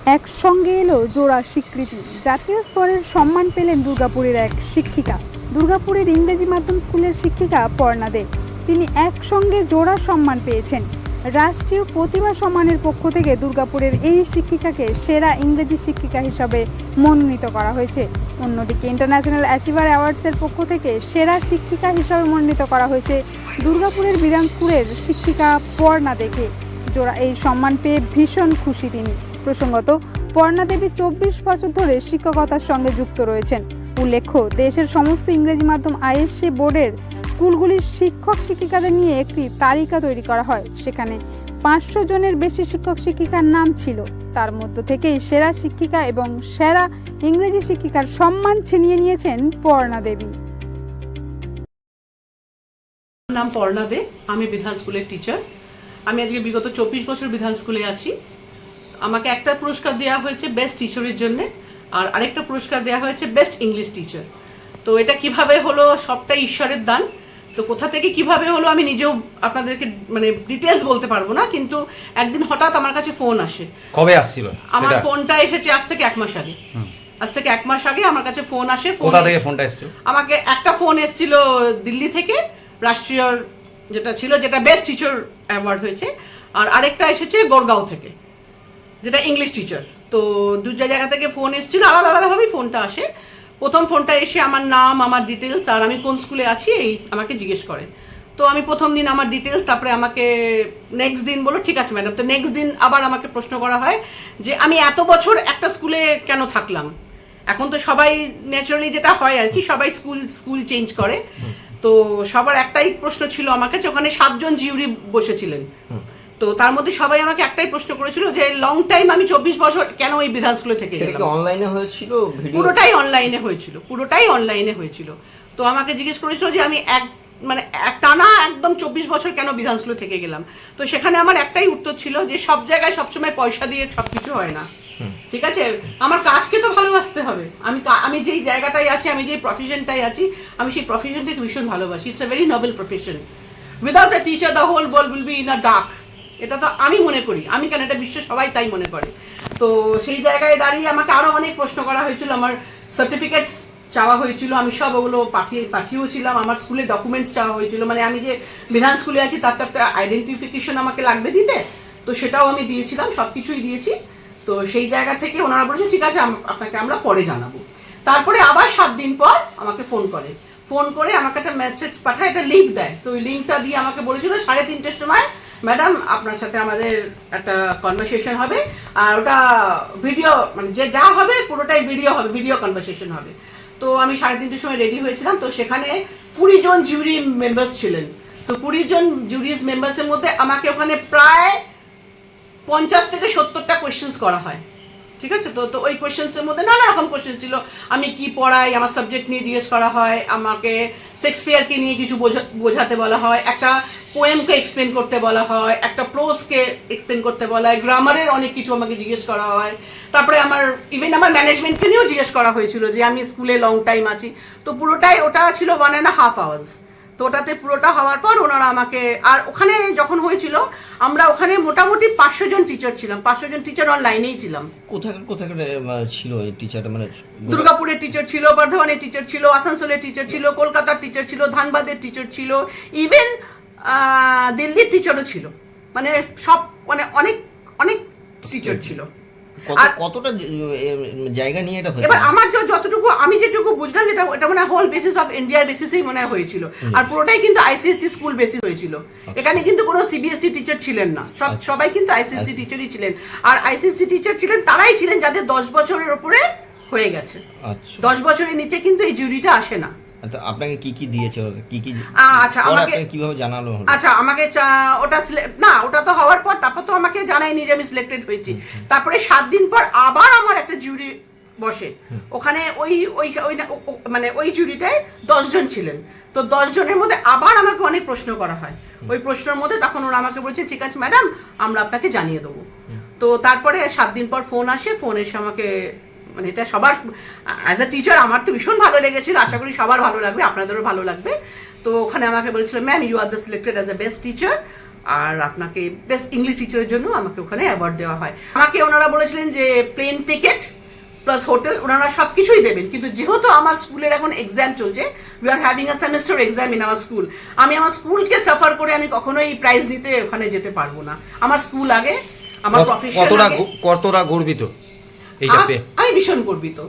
একসঙ্গে এলো জোড়া স্বীকৃতি। জাতীয় স্তরের সম্মান পেলেন দুর্গাপুরের এক শিক্ষিকা। দুর্গাপুরের ইংরেজি মাধ্যম স্কুলের শিক্ষিকা পর্ণা দে। তিনি একসঙ্গে জোড়া সম্মান পেয়েছেন। রাষ্ট্রীয় প্রতিভা সম্মানের পক্ষ থেকে দুর্গাপুরের এই শিক্ষিকাকে সেরা ইংরেজি শিক্ষিকা হিসাবে মনোনীত করা হয়েছে। অন্যদিকে ইন্টারন্যাশনাল অ্যাচিভার অ্যাওয়ার্ডসের পক্ষ থেকে সেরা শিক্ষিকা হিসাবে মনোনীত করা হয়েছে দুর্গাপুরের বিধান স্কুলের শিক্ষিকা পর্ণা দেকে। জোড়া এই সম্মান পেয়ে ভীষণ খুশি তিনি। প্রসঙ্গত, পর্ণা দেবী 24 বছর ধরে শিক্ষকতার সঙ্গে যুক্ত রয়েছেন। উল্লেখ্য, দেশের সমস্ত ইংরেজি মাধ্যম আইএসসি বোর্ডের স্কুলগুলির শিক্ষক শিক্ষিকাদের নিয়ে একটি তালিকা তৈরি করা হয়। সেখানে 500 জনের বেশি শিক্ষক শিক্ষিকার নাম ছিল। তার মধ্য থেকেই সেরা শিক্ষিকা এবং সেরা ইংরেজি শিক্ষিকার সম্মান ছিনিয়ে নিয়েছেন পর্ণা দেবী। নাম পর্ণা দে, আমি বিধান স্কুলের টিচার। আমি আজকে বিগত 24 বছর বিধান স্কুলে আছি। আমাকে একটা পুরস্কার দেওয়া হয়েছে বেস্ট টিচারের জন্য, আর আরেকটা পুরস্কার দেওয়া হয়েছে বেস্ট ইংলিশ টিচার। তো এটা কিভাবে হলো, সবটাই ঈশ্বরের দান। তো কোথা থেকে কিভাবে হলো আমি নিজেও আপনাদেরকে ডিটেলস বলতে পারবো না, কিন্তু একদিন হঠাৎ আমার কাছে ফোন আসে। কবে আসছিল? আমার ফোনটা এসেছে আজ থেকে 1 মাস আগে। আজ থেকে 1 মাস আগে আমার কাছে ফোন আসে। কোথা থেকে ফোনটা এসেছিল? আমাকে একটা ফোন এসেছিল দিল্লি থেকে, রাষ্ট্রীয় যেটা ছিল, যেটা বেস্ট টিচার অ্যাওয়ার্ড হয়েছে, আর আরেকটা এসেছে গোরগাঁও থেকে, যেটা ইংলিশ টিচার। তো দুটো জায়গা থেকে ফোন এসেছিল, আলাদা আলাদাভাবেই ফোনটা আসে। প্রথম ফোনটা এসে আমার নাম, আমার ডিটেলস আর আমি কোন স্কুলে আছি এই আমাকে জিজ্ঞেস করে। তো আমি প্রথম দিন আমার ডিটেলস, তারপরে আমাকে নেক্সট দিন বলো ঠিক আছে ম্যাডাম। তো নেক্সট দিন আবার আমাকে প্রশ্ন করা হয় যে আমি এত বছর একটা স্কুলে কেন থাকলাম। এখন তো সবাই ন্যাচারালি যেটা হয় আর কি, সবাই স্কুল চেঞ্জ করে। তো সবার একটাই প্রশ্ন ছিল আমার কাছে, ওখানে 7 জন জিউরি বসেছিলেন। তো তার মধ্যে সবাই আমাকে একটাই প্রশ্ন করেছিল যে লং টাইম আমি 24 বছর কেন এই বিধান স্কুলে থেকে গেলাম। সেটা কি অনলাইনে হয়েছিল? পুরোটাই অনলাইনে হয়েছিল। তো আমাকে জিজ্ঞেস করেছিল যে আমি টানা একদম 24 বছর কেন বিধান স্কুলে থেকে গেলাম। তো সেখানে আমার একটাই উত্তর ছিল যে সব জায়গায় সবসময় পয়সা দিয়ে সবকিছু হয় না। ঠিক আছে, আমার কাজকে তো ভালোবাসতে হবে। আমি যেই জায়গাটায় আছি, আমি যেই প্রফেশনটাই আছি, আমি সেই প্রফেশনটাকে ভীষণ ভালোবাসি। It's a very noble profession. Without a teacher the whole world will be in a dark. এটা তো আমি মনে করি, আমি কেন, এটা বিশ্ব সবাই তাই মনে করে। তো সেই জায়গায় দাঁড়িয়ে আমাকে আরো অনেক প্রশ্ন করা হয়েছিল, আমার সার্টিফিকেটস চাওয়া হয়েছিল, আমি সব ওগুলো পাঠিয়েছিলাম। আমার স্কুলের ডকুমেন্টস চাওয়া হয়েছিল, আমি যে বিধান স্কুলে আছি তার তো একটা আইডেন্টিফিকেশন আমাকে লাগবে দিতে। তো সেটাও আমি দিয়েছিলাম, সব কিছুই দিয়েছি। তো সেই জায়গা থেকে ওনারা বলেছে ঠিক আছে, আপনাকে আমরা পরে জানাবো। তারপরে আবার 7 দিন পর আমাকে ফোন করে আমাকে একটা মেসেজ পাঠায়, একটা লিঙ্ক দেয়। তো ওই লিঙ্কটা দিয়ে আমাকে বলেছিল 3:30-র সময় ম্যাডাম আপনার সাথে আমাদের একটা কনভারসেশন হবে, আর ওটা ভিডিও, যে যা হবে পুরোটাই ভিডিও হবে, ভিডিও কনভারসেশন হবে। তো আমি 3:30-র সময় রেডি হয়েছিলাম। তো সেখানে 20 জন জুরি মেম্বার্স ছিলেন। তো 20 জন জুরি মেম্বার্সের মধ্যে আমাকে ওখানে প্রায় 50 থেকে 70টা কোয়েশ্চেন্স করা হয়। ঠিক আছে, তো ওই কোয়েশ্চেন্সের মধ্যে নানা রকম কোয়েশ্চেন ছিল। আমি কি পড়াই, আমার সাবজেক্ট নিয়ে জিজ্ঞেস করা হয়, আমাকে শেক্সপিয়ারকে নিয়ে কিছু বোঝাতে বলা হয়, একটা পোয়েমকে এক্সপ্লেন করতে বলা হয়, একটা প্রোজকে এক্সপ্লেন করতে বলা হয়, গ্রামারের অনেক কিছু আমাকে জিজ্ঞেস করা হয়। তারপরে আমার ম্যানেজমেন্টকে নিয়েও জিজ্ঞেস করা হয়েছিল যে আমি স্কুলে লং টাইম আছি। তো পুরোটাই ওটা ছিল 1.5 hours। তো ওটাতে পুরোটা হওয়ার পর ওনারা আমাকে, আর ওখানে যখন হয়েছিল আমরা ওখানে মোটামুটি 500 জন টিচার ছিলাম। 500 জন টিচার অনলাইনেই ছিলাম। কোথায় ছিল এই টিচারটা? দুর্গাপুরের টিচার ছিল, বর্ধমানের টিচার ছিল, আসানসোলের টিচার ছিল, কলকাতার টিচার ছিল, ধানবাদের টিচার ছিল, ইভেন দিল্লির টিচারও ছিল। সব অনেক অনেক টিচার ছিল। কতটা জায়গা নিয়ে এটা হয়েছে? এবার আমার আমি যেটুকু বুঝলাম, এটা হোল বেসিস অফ ইন্ডিয়ার বেসিসেই মনে হয়েছিল। আর পুরোটাই কিন্তু আইসিএসসি স্কুল বেসিস হয়েছিল। এখানে কিন্তু কোনো সিবিএসসি টিচার ছিলেন না, সবাই কিন্তু আইসিএসসি টিচারই ছিলেন। আর আইসিএসসি টিচার ছিলেন তারাই ছিলেন যাদের 10 বছরের উপরে হয়ে গেছে। 10 বছরের নিচে কিন্তু এই জুরিটা আসে না। আপনাকে কি দিয়েছে, কি আচ্ছা আমাকে কিভাবে জানালো? আচ্ছা আমাকে ওটা তো হওয়ার পর তারপর তো আমাকে জানায়নি যে আমি সিলেক্টেড হয়েছি। তারপরে 7 দিন পর আবার আমার একটা জুরি বসে। ওখানে ওই জুরিটায় 10 জন ছিলেন। তো 10 জনের মধ্যে আবার আমাকে অনেক প্রশ্ন করা হয়। ওই প্রশ্নের মধ্যে তখন ওরা আমাকে বলছে ঠিক আছে ম্যাডাম, আমরা আপনাকে জানিয়ে দেবো। তো তারপরে 7 দিন পর ফোন এসে আমাকে, এটা সবার অ্যাজ আ টিচার আমার তো ভীষণ ভালো লেগেছিল। আশা করি সবার ভালো লাগবে, আপনাদেরও ভালো লাগবে। তো ওখানে আমাকে বলেছিল ma'am, you are the selected as a best teacher আর আপনাকে বেস্ট ইংলিশ টিচারের জন্য আমাকে ওখানে অ্যাওয়ার্ড দেওয়া হয়। আমাকে ওনারা বলেছিলেন যে প্লেন টিকিট প্লাস হোটেল ওনারা সব কিছুই দেবেন, কিন্তু যেহেতু আমার স্কুলের এখন এক্সাম চলছে, we are having a semester exam in our school, আমি আমার স্কুলকে সাফার করে আমি কখনোই প্রাইজ নিতে ওখানে যেতে পারবো না। আমার স্কুল আগে, আমার প্রফেশন আগে। কতটা গর্বিত এইটা পেয়ে? আমি ভীষণ গর্বিত।